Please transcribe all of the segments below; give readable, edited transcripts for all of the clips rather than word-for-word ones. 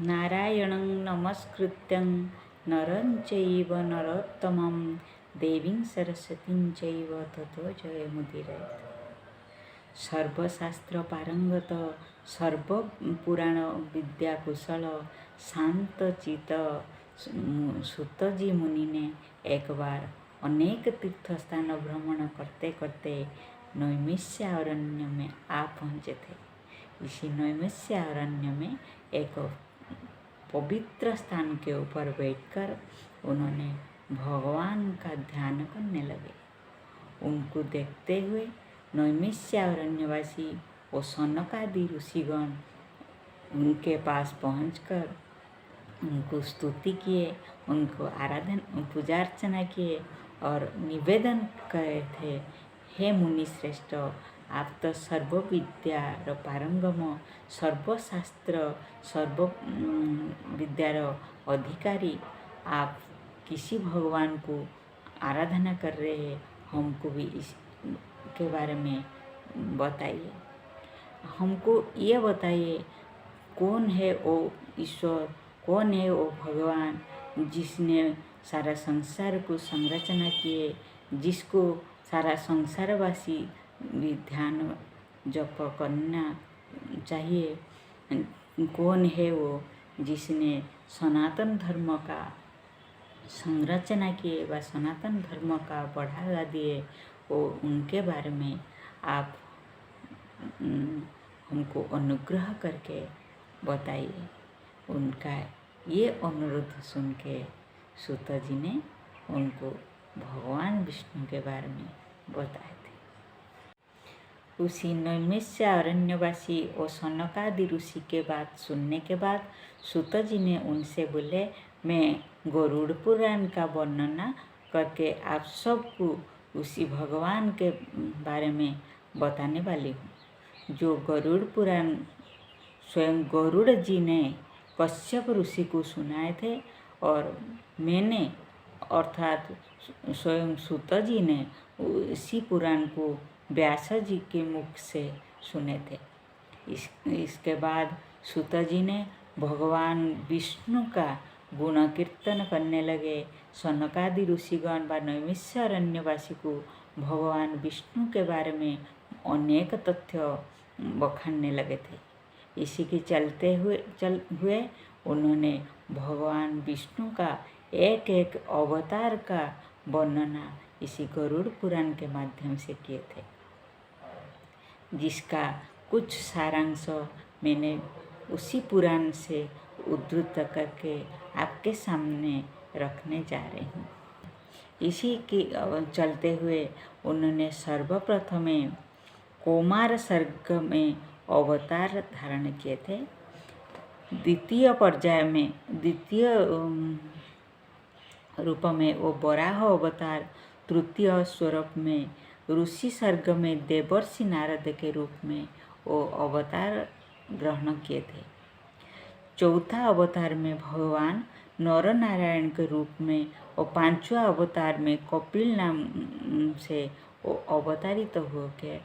नारायणं नमस्कृत्यं नरं चैव नरोत्तमं देवीं सरस्वतीं चैव ततो जयमुदीरये। सर्वशास्त्र पारंगत सर्वपुराण विद्या कुशल शांतचित सुतजी मुनि ने एक बार अनेक तीर्थ स्थान भ्रमण करते करते नैमिषारण्य में आ पहुँचे थे। इसी नैमिषारण्य में एक पवित्र स्थान के ऊपर बैठकर उन्होंने भगवान का ध्यान करने लगे। उनको देखते हुए नैमिषारण्यवासी और सनकादि ऋषिगण उनके पास पहुंचकर उनको स्तुति किए, उनको आराधना पूजा अर्चना किए और निवेदन करे थे, हे मुनि श्रेष्ठ, आप तो सर्व विद्या पारंगम सर्वशास्त्र सर्व विद्यार अधिकारी, आप किसी भगवान को आराधना कर रहे हैं, हमको भी इसके बारे में बताइए। हमको ये बताइए कौन है वो ईश्वर, कौन है वो भगवान जिसने सारा संसार को संरचना किए, जिसको सारा संसारवासी भी ध्यान जप करना चाहिए। कौन है वो जिसने सनातन धर्म का संरचना किए व सनातन धर्म का बढ़ावा दिए, वो उनके बारे में आप हमको अनुग्रह करके बताइए। उनका ये अनुरोध सुन के सूत जी ने उनको भगवान विष्णु के बारे में बताए थे। उसी नैमिषारण्यवासी और सनकादि ऋषि के बात सुनने के बाद सूत जी ने उनसे बोले, मैं गरुड़ पुराण का वर्णना करके आप सबको उसी भगवान के बारे में बताने वाली हूँ, जो गरुड़ पुराण स्वयं गरुड़ जी ने कश्यप ऋषि को सुनाए थे और मैंने अर्थात स्वयं सूत जी ने इसी पुराण को व्यास जी के मुख से सुने थे। इसके बाद सूत जी ने भगवान विष्णु का गुण कीर्तन करने लगे। सनकादि ऋषिगण व नैमिषारण्यवासी को भगवान विष्णु के बारे में अनेक तथ्य बखानने लगे थे। इसी के चलते हुए उन्होंने भगवान विष्णु का एक एक अवतार का वर्णना इसी गरुड़ पुराण के माध्यम से किए थे, जिसका कुछ सारांश मैंने उसी पुराण से उद्धृत करके आपके सामने रखने जा रही हूँ। इसी के चलते हुए उन्होंने सर्वप्रथम कुमार सर्ग में अवतार धारण किए थे। द्वितीय पर्याय में द्वितीय रूप में वो वराह अवतार, तृतीय स्वरूप में ऋषि सर्ग में देवर्षि नारद के रूप में वो अवतार ग्रहण किए थे। चौथा अवतार में भगवान नर नारायण के रूप में और पांचवा अवतार में कपिल नाम से वो अवतारित होकर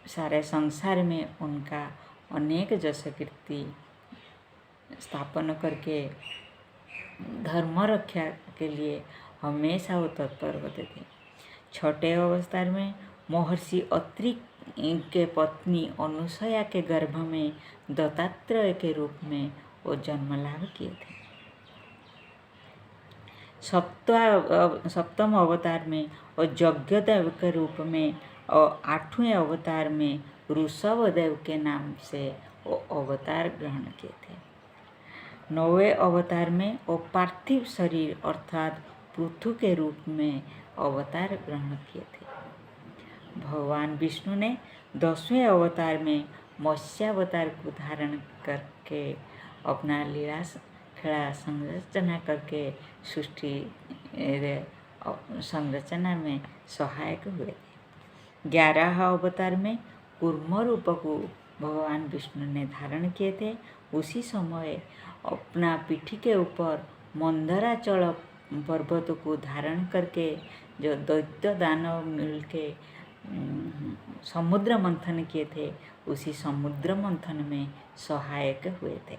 सारे संसार में उनका अनेक जस कीर्ति स्थापन करके धर्म रक्षा के लिए हमेशा वो तत्पर होते थे। छठे अवतार में महर्षि अत्रि के पत्नी अनुसया के गर्भ में दत्तात्रेय के रूप में वो जन्म लाभ किए थे। सप्तम अवतार में और यज्ञदेव के रूप में और आठवें अवतार में ऋषभदेव के नाम से वो अवतार ग्रहण किए थे। नौवें अवतार में वो पार्थिव शरीर अर्थात पृथु के रूप में अवतार ग्रहण किए थे। भगवान विष्णु ने 10वें अवतार में मत्स्यावतार को धारण करके अपना लीला खेला संरचना करके सृष्टि संरचना में सहायक हुए थे। 11 अवतार में कूर्म रूप को भगवान विष्णु ने धारण किए थे। उसी समय अपना पीठी के ऊपर मंदराचल पर्वत को धारण करके जो दैत्य दानव मिलके समुद्र मंथन किए थे, उसी समुद्र मंथन में सहायक हुए थे।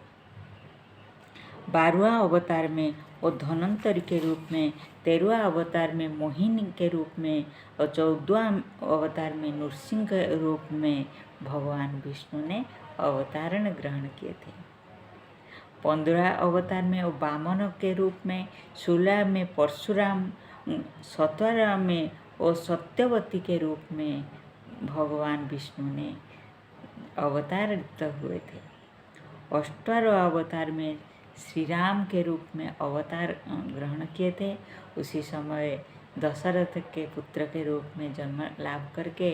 12वां अवतार में वो धन्वंतरि के रूप में, 13वां अवतार में मोहिनी के रूप में और 14वां अवतार में नृसिंह के रूप में भगवान विष्णु ने अवतारण ग्रहण किए थे। 15 अवतार में वो वामन के रूप में, 16 में परशुराम, 17 में वो सत्यवती के रूप में भगवान विष्णु ने अवतारित हुए थे। 18वां अवतार में श्री राम के रूप में अवतार ग्रहण किए थे। उसी समय दशरथ के पुत्र के रूप में जन्म लाभ करके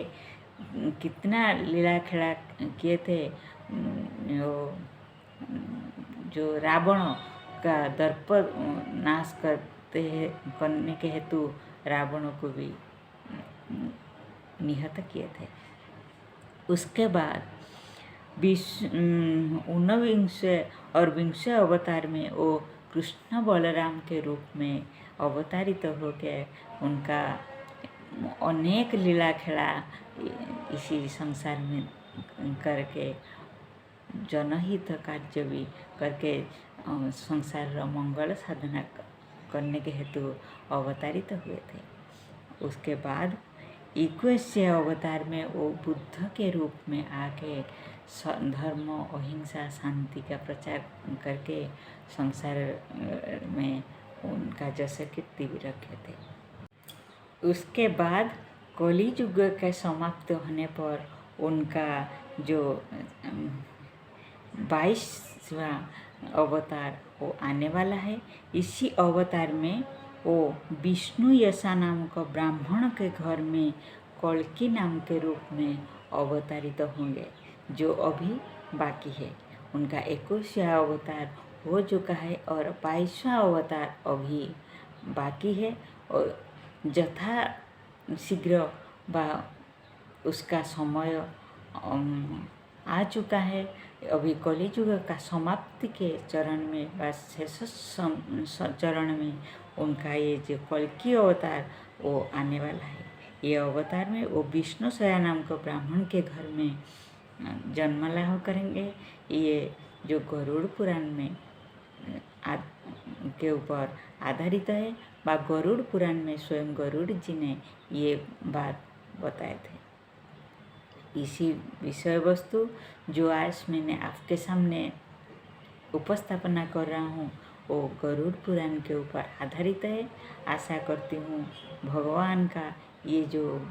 कितना लीला खेला किए थे। जो रावण का दर्प नाश करने के हेतु रावण को भी निहत किए थे। उसके बाद 19 और 20 अवतार में वो कृष्ण बलराम के रूप में अवतारित होकर उनका अनेक लीला खेला इसी संसार में करके जनहित कार्य भी करके संसार मंगल साधना करने के हेतु अवतारित हुए थे। उसके बाद 21 अवतार में वो बुद्ध के रूप में आके धर्म, अहिंसा, शांति का प्रचार करके संसार में उनका जैसे कीर्ति भी रखे थे। उसके बाद कली युग के समाप्त होने पर उनका जो 22वां अवतार वो आने वाला है। इसी अवतार में वो विष्णु यशा नाम का ब्राह्मण के घर में कल्कि नाम के रूप में अवतारित होंगे, जो अभी बाकी है। उनका 21वां अवतार हो चुका है और 22वां अवतार अभी बाकी है और यथा शीघ्र उसका समय आ चुका है। अभी कलियुग का समाप्ति के चरण में व शेष चरण में उनका ये जो कल्कि अवतार वो आने वाला है। ये अवतार में वो विष्णु सया नाम के ब्राह्मण के घर में जन्म लाभ करेंगे। ये जो गरुड़ पुराण में के ऊपर आधारित है व गरुड़ पुराण में स्वयं गरुड़ जी ने ये बात बताए थे। इसी विषय वस्तु जो आज मैंने आपके सामने उपस्थापना कर रहा हूँ वो गरुड़ पुराण के ऊपर आधारित है। आशा करती हूँ भगवान का ये जो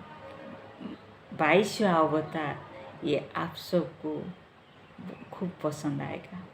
22वां अवतार ये आप सबको खूब पसंद आएगा।